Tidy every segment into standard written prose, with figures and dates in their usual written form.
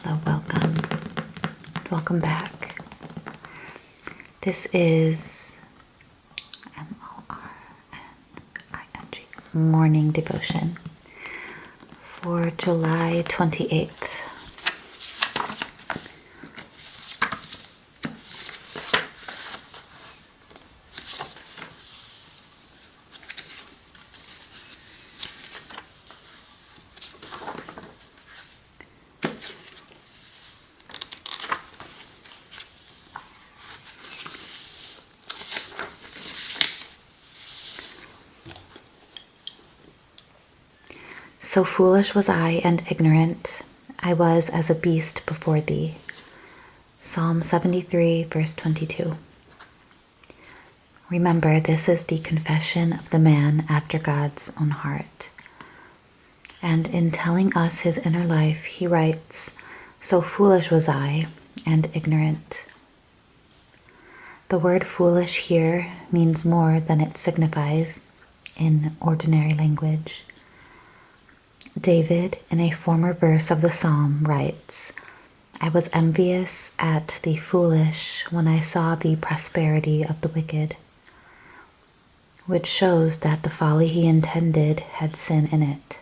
Hello, welcome. Welcome back. This is MORNING morning devotion for July 28th. So foolish was I and ignorant, I was as a beast before thee. Psalm 73, verse 22. Remember, this is the confession of the man after God's own heart. And in telling us his inner life, he writes, so foolish was I and ignorant. The word foolish here means more than it signifies in ordinary language. David, in a former verse of the psalm, writes, I was envious at the foolish when I saw the prosperity of the wicked, which shows that the folly he intended had sin in it.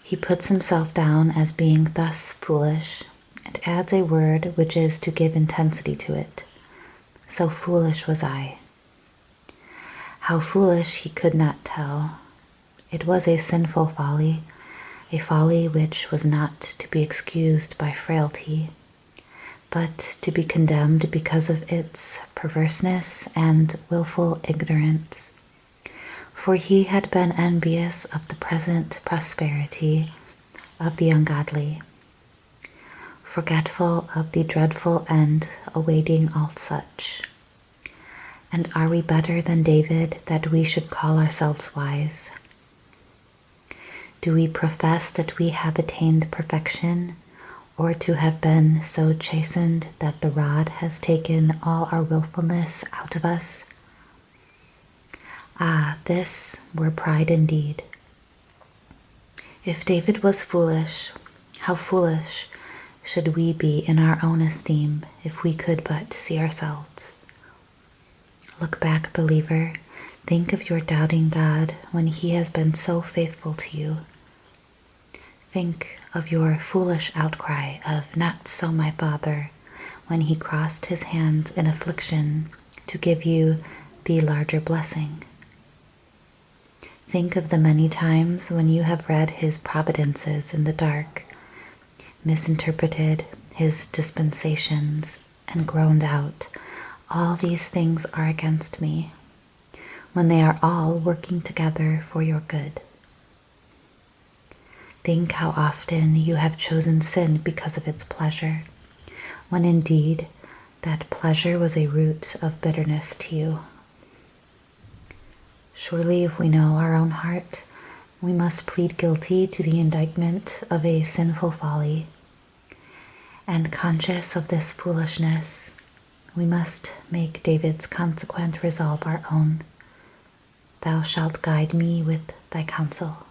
He puts himself down as being thus foolish and adds a word which is to give intensity to it. So foolish was I. How foolish he could not tell. It was a sinful folly, a folly which was not to be excused by frailty, but to be condemned because of its perverseness and willful ignorance. For he had been envious of the present prosperity of the ungodly, forgetful of the dreadful end awaiting all such. And are we better than David that we should call ourselves wise? Do we profess that we have attained perfection, or to have been so chastened that the rod has taken all our willfulness out of us? Ah, this were pride indeed. If David was foolish, how foolish should we be in our own esteem if we could but see ourselves? Look back, believer. Think of your doubting God when he has been so faithful to you. Think of your foolish outcry of "Not so, my Father," when he crossed his hands in affliction to give you the larger blessing. Think of the many times when you have read his providences in the dark, misinterpreted his dispensations, and groaned out, all these things are against me, when they are all working together for your good. Think how often you have chosen sin because of its pleasure, when indeed that pleasure was a root of bitterness to you. Surely if we know our own heart, we must plead guilty to the indictment of a sinful folly. And conscious of this foolishness, we must make David's consequent resolve our own. Thou shalt guide me with thy counsel.